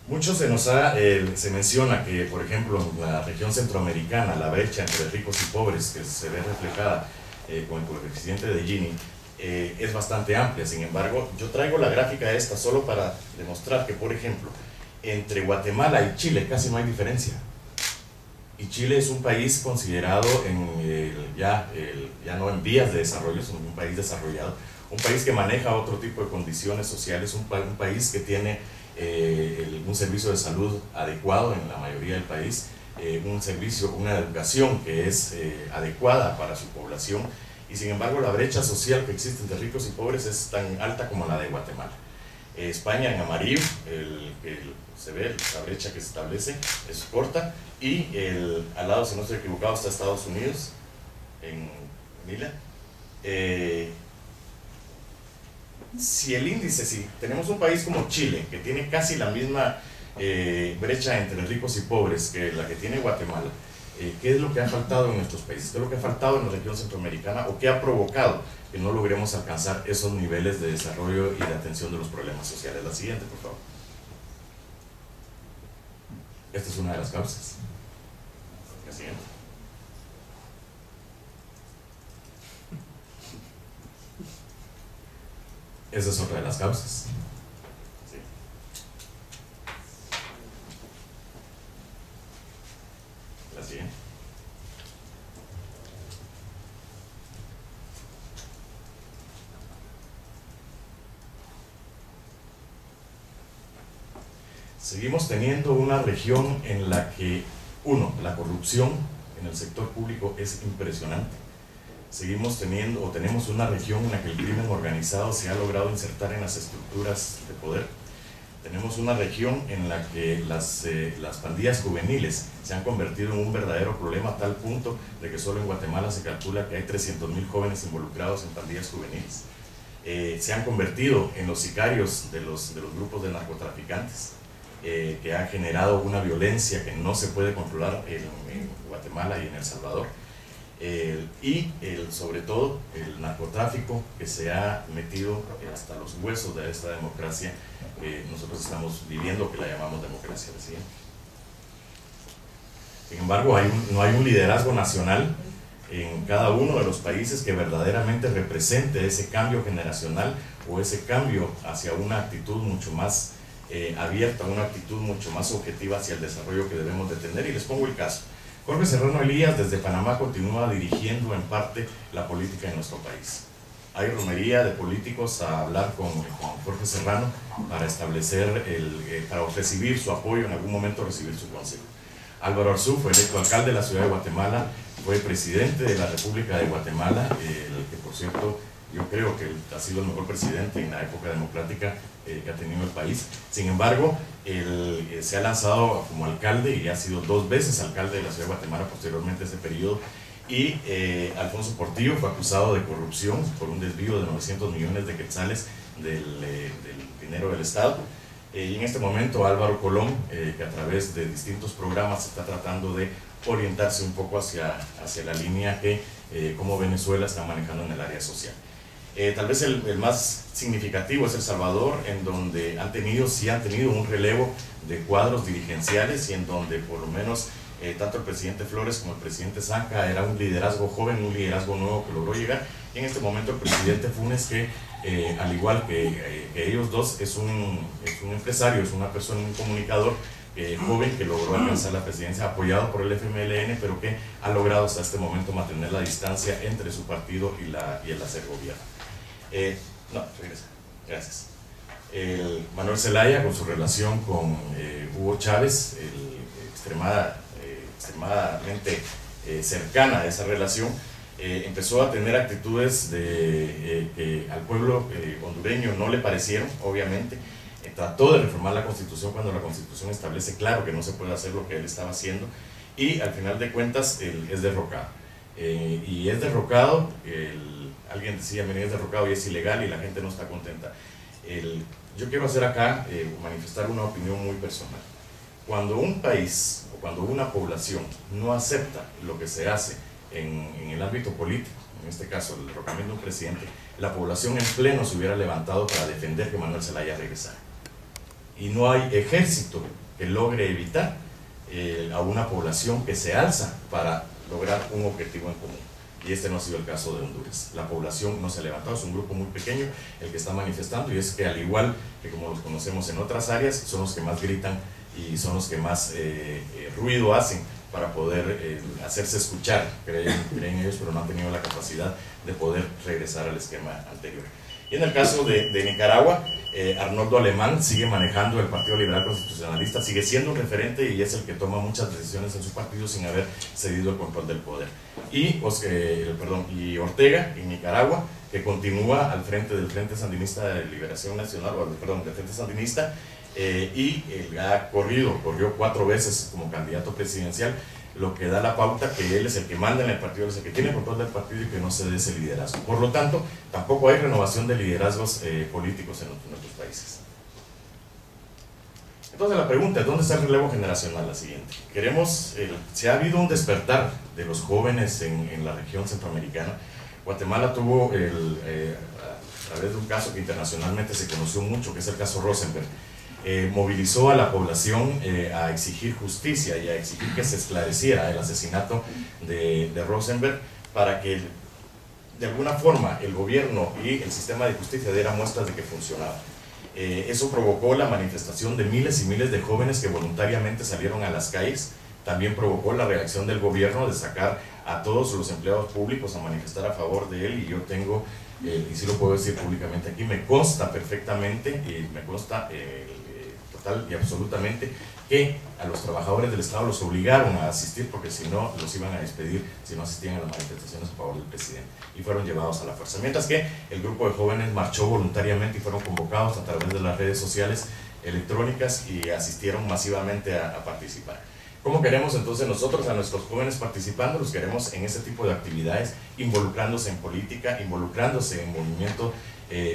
Mucho se menciona que, por ejemplo, en la región centroamericana, la brecha entre ricos y pobres, que se ve reflejada con el coeficiente de Gini, es bastante amplia. Sin embargo, yo traigo la gráfica esta solo para demostrar que, por ejemplo, entre Guatemala y Chile casi no hay diferencia. Y Chile es un país considerado ya no en vías de desarrollo, sino un país desarrollado, un país que maneja otro tipo de condiciones sociales, un país que tiene un servicio de salud adecuado en la mayoría del país, una educación que es adecuada para su población, y sin embargo la brecha social que existe entre ricos y pobres es tan alta como la de Guatemala. España en amarillo, se ve la brecha que se establece, es corta, y al lado, si no estoy equivocado, está Estados Unidos, en lila. Si tenemos un país como Chile, que tiene casi la misma brecha entre ricos y pobres que la que tiene Guatemala, ¿qué es lo que ha faltado en nuestros países? ¿Qué es lo que ha faltado en la región centroamericana? ¿O qué ha provocado que no logremos alcanzar esos niveles de desarrollo y de atención de los problemas sociales? La siguiente, por favor. Esta es una de las causas. La siguiente. Esa es otra de las causas. Sí. La siguiente. Seguimos teniendo una región en la que, la corrupción en el sector público es impresionante. Tenemos una región en la que el crimen organizado se ha logrado insertar en las estructuras de poder. Tenemos una región en la que las pandillas juveniles se han convertido en un verdadero problema, a tal punto de que solo en Guatemala se calcula que hay 300,000 jóvenes involucrados en pandillas juveniles. Se han convertido en los sicarios de los grupos de narcotraficantes, que ha generado una violencia que no se puede controlar en Guatemala y en El Salvador. Sobre todo el narcotráfico, que se ha metido hasta los huesos de esta democracia que nosotros estamos viviendo, que la llamamos democracia reciente. Sin embargo, no hay un liderazgo nacional en cada uno de los países que verdaderamente represente ese cambio generacional o ese cambio hacia una actitud mucho más abierta, una actitud mucho más objetiva hacia el desarrollo que debemos de tener. Y les pongo el caso. Jorge Serrano Elías desde Panamá continúa dirigiendo en parte la política en nuestro país. Hay romería de políticos a hablar con Jorge Serrano para para recibir su apoyo, en algún momento recibir su consejo. Álvaro Arzú fue electo alcalde de la ciudad de Guatemala, fue presidente de la República de Guatemala, que por cierto yo creo que ha sido el mejor presidente en la época democrática que ha tenido el país. Sin embargo, se ha lanzado como alcalde y ha sido 2 veces alcalde de la ciudad de Guatemala posteriormente a ese periodo. Y Alfonso Portillo fue acusado de corrupción por un desvío de 900 millones de quetzales del dinero del Estado. Y en este momento Álvaro Colón, que a través de distintos programas está tratando de orientarse un poco hacia la línea que como Venezuela está manejando en el área social. Tal vez el más significativo es El Salvador, en donde sí han tenido un relevo de cuadros dirigenciales y en donde por lo menos tanto el presidente Flores como el presidente Zanca era un liderazgo joven, un liderazgo nuevo que logró llegar. Y en este momento el presidente Funes, que al igual que ellos dos, es un empresario, es una persona, un comunicador joven que logró alcanzar la presidencia apoyado por el FMLN, pero que ha logrado hasta este momento mantener la distancia entre su partido y el hacer gobierno. Regresa. Gracias. Manuel Zelaya, con su relación con Hugo Chávez, extremadamente cercana a esa relación, empezó a tener actitudes que al pueblo hondureño no le parecieron, obviamente. Trató de reformar la Constitución cuando la Constitución establece claro que no se puede hacer lo que él estaba haciendo, y al final de cuentas es derrocado. Y es derrocado, alguien decía, miren, es derrocado y es ilegal y la gente no está contenta. Yo quiero hacer acá, manifestar una opinión muy personal. Cuando un país o cuando una población no acepta lo que se hace en el ámbito político, en este caso el derrocamiento de un presidente, la población en pleno se hubiera levantado para defender que Manuel Zelaya regresara. Y no hay ejército que logre evitar a una población que se alza para lograr un objetivo en común. Y este no ha sido el caso de Honduras. La población no se ha levantado, es un grupo muy pequeño el que está manifestando, y es que al igual que como los conocemos en otras áreas, son los que más gritan y son los que más ruido hacen para poder hacerse escuchar, creen ellos, pero no han tenido la capacidad de poder regresar al esquema anterior. Y en el caso de Nicaragua, Arnoldo Alemán sigue manejando el Partido Liberal Constitucionalista, sigue siendo un referente y es el que toma muchas decisiones en su partido sin haber cedido el control del poder. Y Ortega en Nicaragua, que continúa al frente del Frente Sandinista de Liberación Nacional, del Frente Sandinista, y corrió 4 veces como candidato presidencial, lo que da la pauta que él es el que manda en el partido, él es el que tiene control del partido y que no cede ese liderazgo. Por lo tanto, tampoco hay renovación de liderazgos políticos en nuestros países. Entonces la pregunta es, ¿dónde está el relevo generacional? La siguiente. Se ha habido un despertar de los jóvenes en la región centroamericana. Guatemala tuvo, a través de un caso que internacionalmente se conoció mucho, que es el caso Rosenberg, movilizó a la población a exigir justicia y a exigir que se esclareciera el asesinato de Rosenberg, para que de alguna forma el gobierno y el sistema de justicia dieran muestras de que funcionaba. Eso provocó la manifestación de miles y miles de jóvenes que voluntariamente salieron a las calles. También provocó la reacción del gobierno de sacar a todos los empleados públicos a manifestar a favor de él, y yo tengo, y sí lo puedo decir públicamente aquí, me consta perfectamente, y me consta total y absolutamente, que a los trabajadores del Estado los obligaron a asistir, porque si no los iban a despedir si no asistían a las manifestaciones a favor del presidente, y fueron llevados a la fuerza. Mientras que el grupo de jóvenes marchó voluntariamente y fueron convocados a través de las redes sociales electrónicas y asistieron masivamente a participar. ¿Cómo queremos entonces nosotros a nuestros jóvenes participando? Los queremos en ese tipo de actividades, involucrándose en política, involucrándose en movimiento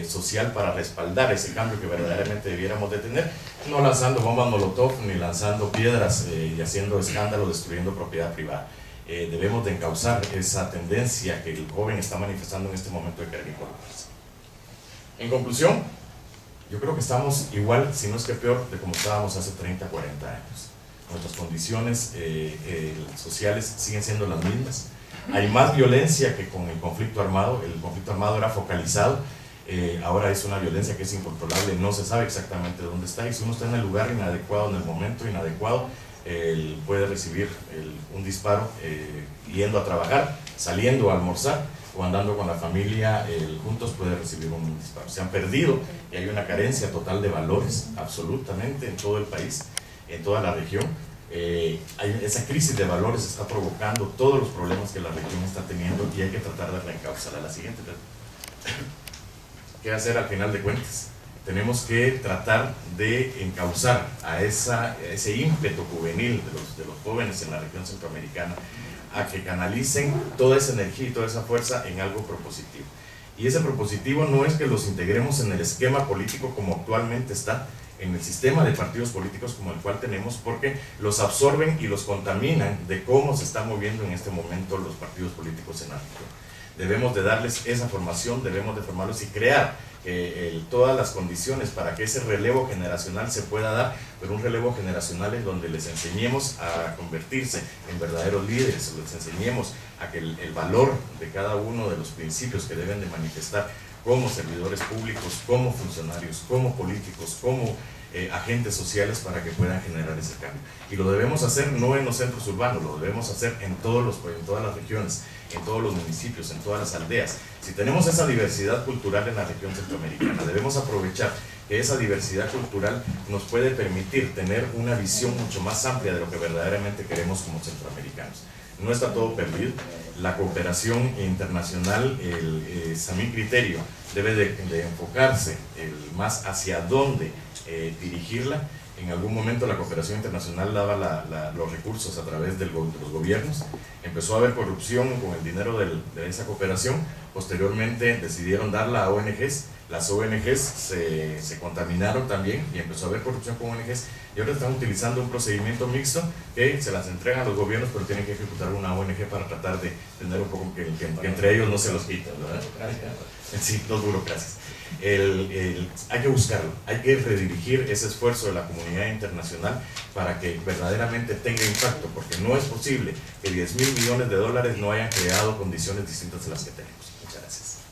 social para respaldar ese cambio que verdaderamente debiéramos de tener, no lanzando bombas molotov ni lanzando piedras y haciendo escándalo, destruyendo propiedad privada. Debemos de encauzar esa tendencia que el joven está manifestando en este momento de querer involucrarse. En conclusión, yo creo que estamos igual, si no es que peor, de como estábamos hace 30, 40 años. Nuestras condiciones sociales siguen siendo las mismas. Hay más violencia que con el conflicto armado. El conflicto armado era focalizado, ahora es una violencia que es incontrolable, no se sabe exactamente dónde está, y si uno está en el lugar inadecuado, en el momento inadecuado, puede recibir un disparo yendo a trabajar, saliendo a almorzar o andando con la familia juntos, puede recibir un disparo. Se han perdido y hay una carencia total de valores absolutamente en todo el país, en toda la región. Esa crisis de valores está provocando todos los problemas que la región está teniendo y hay que tratar de reencauzarla. La siguiente, ¿qué hacer al final de cuentas? Tenemos que tratar de encauzar a ese ímpetu juvenil de los jóvenes en la región centroamericana, a que canalicen toda esa energía y toda esa fuerza en algo propositivo. Y ese propositivo no es que los integremos en el esquema político como actualmente está, en el sistema de partidos políticos como el cual tenemos, porque los absorben y los contaminan de cómo se están moviendo en este momento los partidos políticos en la región. Debemos de darles esa formación, debemos de formarlos y crear todas las condiciones para que ese relevo generacional se pueda dar, pero un relevo generacional en donde les enseñemos a convertirse en verdaderos líderes, les enseñemos a que el valor de cada uno de los principios que deben de manifestar como servidores públicos, como funcionarios, como políticos, como agentes sociales, para que puedan generar ese cambio. Y lo debemos hacer no en los centros urbanos, lo debemos hacer en todas las regiones, en todos los municipios, en todas las aldeas. Si tenemos esa diversidad cultural en la región centroamericana, debemos aprovechar que esa diversidad cultural nos puede permitir tener una visión mucho más amplia de lo que verdaderamente queremos como centroamericanos. No está todo perdido. La cooperación internacional, a mi criterio, debe de enfocarse más hacia dónde dirigirla. En algún momento la cooperación internacional daba los recursos a través de los gobiernos. Empezó a haber corrupción con el dinero de esa cooperación. Posteriormente decidieron darla a ONGs las ONGs se contaminaron también y empezó a haber corrupción con ONGs, y ahora están utilizando un procedimiento mixto que se las entregan a los gobiernos, pero tienen que ejecutar una ONG para tratar de tener un poco que entre ellos no se los quiten, ¿verdad? Sí, dos burocracias. Hay que buscarlo, hay que redirigir ese esfuerzo de la comunidad internacional para que verdaderamente tenga impacto, porque no es posible que 10.000 millones de dólares no hayan creado condiciones distintas de las que tenemos. Muchas gracias.